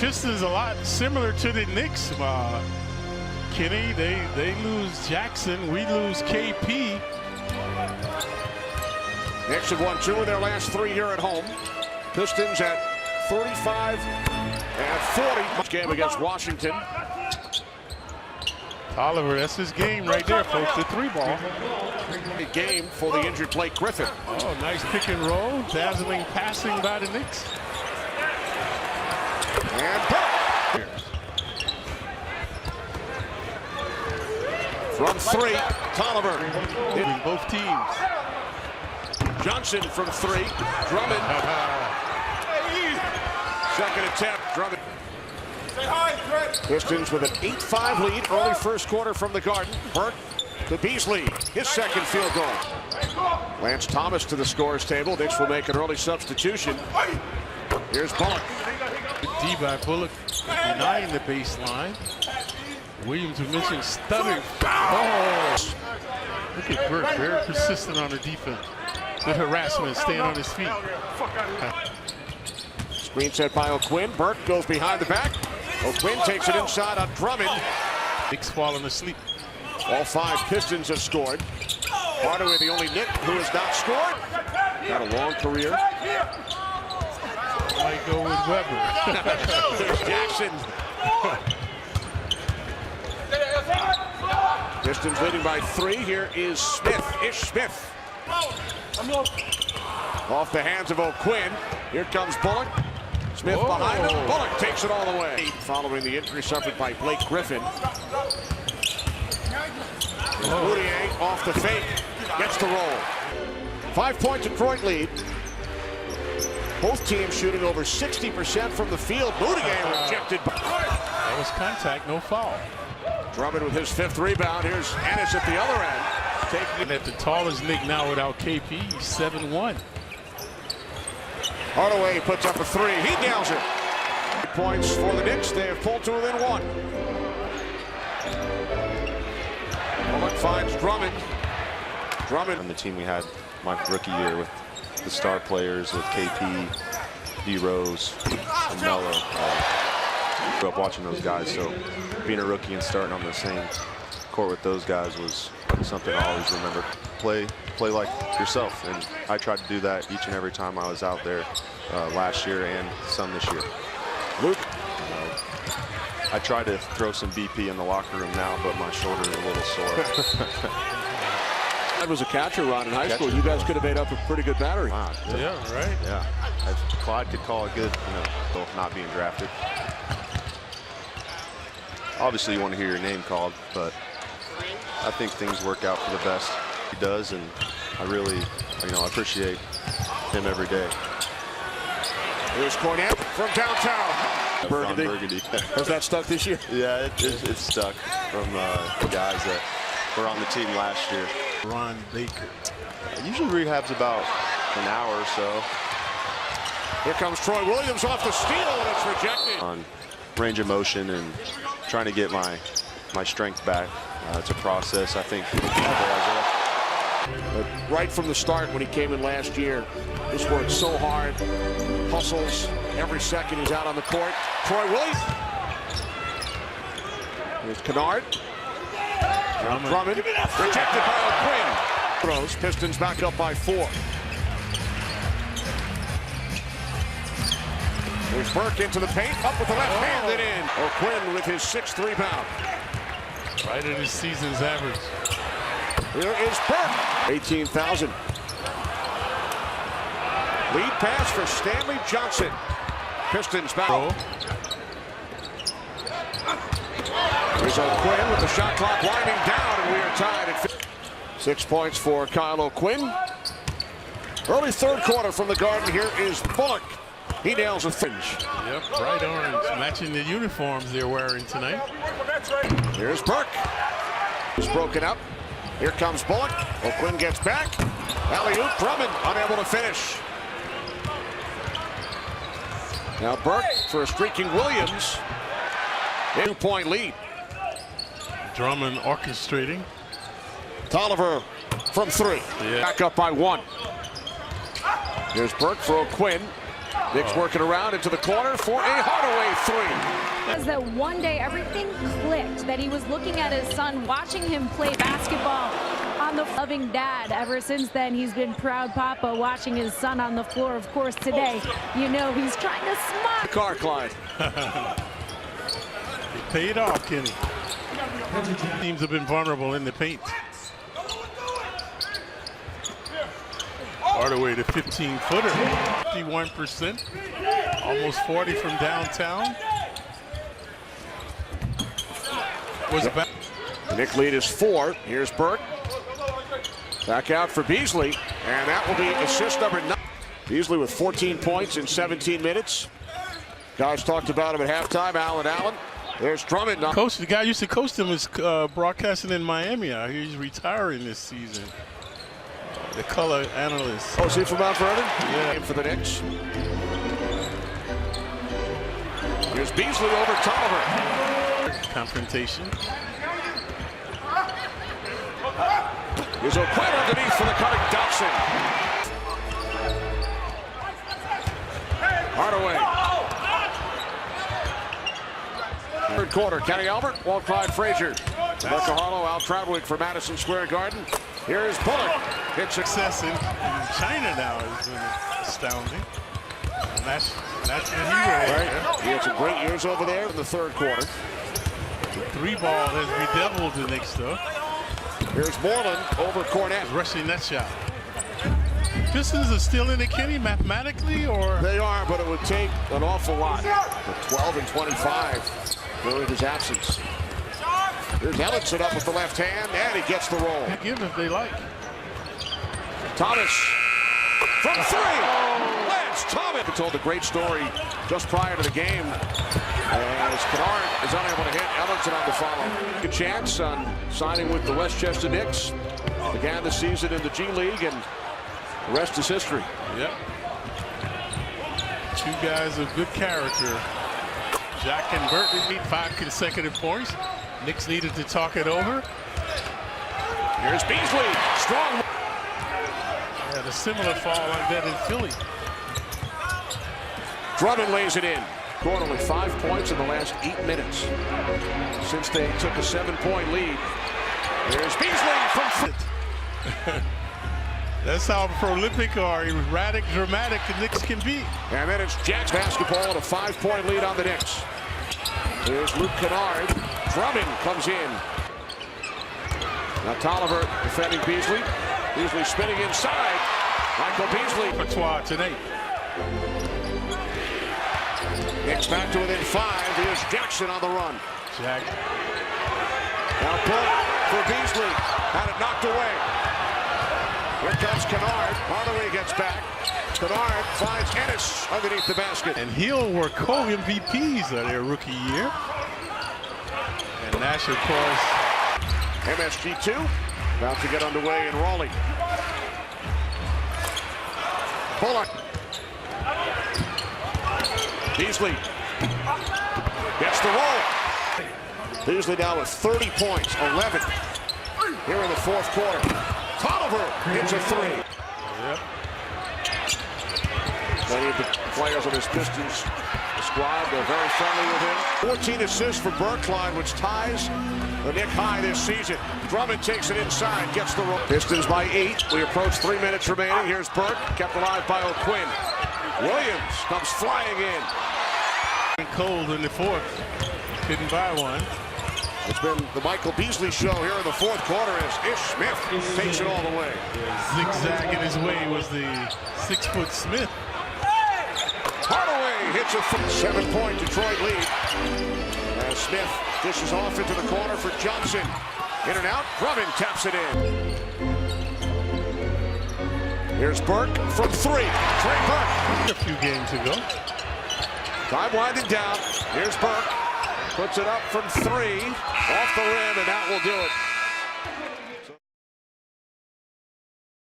Pistons a lot similar to the Knicks. Kenny, they lose Jackson, we lose KP. Knicks have won 2 of their last 3 here at home. Pistons at 35 and 40. Game against Washington. Oliver, that's his game right there, folks, the 3-ball. A game for the injured Blake Griffin. Oh, nice pick and roll. Dazzling passing by the Knicks. And Burke. From 3, Tolliver. Hitting both teams. Johnson from 3. Drummond. Second attempt. Drummond. Pistons with an 8-5 lead. Early first quarter from the Garden. Burke to Beasley. His second field goal. Lance Thomas to the scorer's table. Knicks will make an early substitution. Here's Bullock. D by Bullock denying the baseline. Williams, who mentioned stuttering. Oh! Look at Burke, very persistent on the defense. Good harassment, staying on his feet. Screen set by O'Quinn. Burke goes behind the back. O'Quinn takes it inside on Drummond. Knicks falling asleep. All 5 Pistons have scored. Hardaway, the only Knick who has not scored. Got a long career. Might go with Weber. There's Jackson. Pistons leading by 3. Here is Smith. Ish Smith. Off the hands of O'Quinn. Here comes Bullock. Smith behind him. Bullock takes it all the way. Following the injury suffered by Blake Griffin. Moutier off the fake. Gets the roll. 5-point Detroit lead. Both teams shooting over 60% from the field. Moutier rejected. That was contact, no foul. Drummond with his 5th rebound. Here's Ennis at the other end. Taking it at the tallest Knick now without KP. He's 7-1. Hardaway puts up a 3. He nails it. Points for the Knicks. They have pulled to within 1. Bullock finds Drummond. Drummond. On the team we had my rookie year with the star players with KP, D Rose, and Melo. Grew up watching those guys, so being a rookie and starting on the same court with those guys was something I always remember. Play like yourself, and I tried to do that each and every time I was out there last year and some this year. Luke. I try to throw some BP in the locker room now, but my shoulder is a little sore. That was a catcher run in high school. You guys could have made up a pretty good battery. Wow. Yeah, right. Yeah. Clyde could call it good, not being drafted. Obviously, you want to hear your name called, but I think things work out for the best. He does, and I really, I appreciate him every day. Here's Cornette from downtown. Burgundy. Has that stuck this year? Yeah, it's stuck from the guys that were on the team last year. Ron Baker. Usually rehab's about an hour or so. Here comes Troy Williams off the steal, and it's rejected. On range of motion and trying to get my strength back. It's a process, I think. But right from the start when he came in last year, just worked so hard, hustles every second he's out on the court. Troy Williams. Here's Kennard. Drummond. Rejected by O'Quinn. Throws. Pistons back up by 4. There's Burke into the paint. Up with the left hand and in. O'Quinn with his 6th rebound. Right at his season's average. Here is Burke. 18,000. Lead pass for Stanley Johnson. Pistons back. Here's O'Quinn with the shot clock winding down, and we are tied at 50. 6 points for Kyle O'Quinn. Early 3rd quarter from the Garden. Here is Bullock. He nails a finish. Yep, bright orange, matching the uniforms they're wearing tonight. Here's Burke. He's broken up. Here comes Bullock. O'Quinn gets back. Alley-oop. Drummond unable to finish. Now Burke for a streaking Williams. 2-point lead. Drummond orchestrating. Tolliver from 3. Yeah. Back up by 1. Here's Burke for O'Quinn. Knicks working around into the corner for a Hardaway three. Says that one day everything clicked, that he was looking at his son, watching him play basketball on the loving dad. Ever since then, he's been proud papa watching his son on the floor. Of course, today, you know, he's trying to smile. Car Clyde. It paid off, Kenny. Teams have been vulnerable in the paint. Hardaway, the 15-footer, 51%, almost 40 from downtown. Was back. The Knicks lead is 4. Here's Burke. Back out for Beasley, and that will be assist number 9. Beasley with 14 points in 17 minutes. Guys talked about him at halftime. Allen. There's Drummond. Coach, the guy used to coach him is broadcasting in Miami. He's retiring this season. The color analyst. Oh, is he from Mount Vernon? Yeah. For the Knicks. Here's Beasley over Tolliver. Confrontation. Here's O'Quinn underneath for the cutting Dotson. Hardaway. Third quarter, Kenny Albert, Walt Clyde Frazier. Rebecca Harlow, Al Trautwig for Madison Square Garden. Here's Bullock. Hits Success in China now has been astounding. And that's what he right. He had some great years over there in the third quarter. The three ball has bedeviled the Knicks, though. Here's Moreland over Cornette. Rushing that shot. Pistons are still in it, Kenny, mathematically, or? They are, but it would take an awful lot. But 12 and 25 during his absence. Here's Ellenson up with the left hand, and he gets the roll. Give if they like. Thomas from three. Lance Thomas told a great story just prior to the game. As Kennard is unable to hit Ellenson on the follow. Good chance on signing with the Westchester Knicks. Began the season in the G League, and the rest is history. Yep. Two guys of good character. Jack and Burton need 5 consecutive points. Knicks needed to talk it over. Here's Beasley. Strong. Had a similar fall like that in Philly. Drummond lays it in. Gordon with 5 points in the last 8 minutes since they took a 7-point lead. There's Beasley from. That's how prolific or erratic, dramatic the Knicks can be. And then it's Jacks basketball and a 5-point lead on the Knicks. There's Luke Kennard. Drummond comes in. Now Tolliver defending Beasley. Beasley spinning inside. Michael Beasley. Patois tonight. Knicks back to within 5. Here's Jackson on the run. Jack. Now pull for Beasley. Had it knocked away. Here comes Kennard. Hardaway gets back. Kennard finds Ennis underneath the basket. And he'll work co-MVPs of their rookie year. And Nash, of course. MSG2 about to get underway in Raleigh. Bullock. Beasley gets the roll. Beasley now with 30 points, 11 here in the fourth quarter. Tolliver hits a 3. Yep. Many of the players on his Pistons squad, they're very friendly with him. 14 assists for Burkline, which ties the Knick high this season. Drummond takes it inside, gets the roll. Pistons by 8. We approach 3 minutes remaining. Here's Burke, kept alive by O'Quinn. Williams comes flying in. Cold in the fourth. Couldn't buy one. It's been the Michael Beasley show here in the fourth quarter as Ish Smith takes it all the way. Zigzagging his way was the 6-foot Smith. Hardaway hits a 7-point Detroit lead. As Smith dishes off into the corner for Johnson. In and out, Drummond taps it in. Here's Burke from 3. Trey Burke. A few games ago. Time winding down. Here's Burke. Puts it up from 3. Off the rim, and that will do it.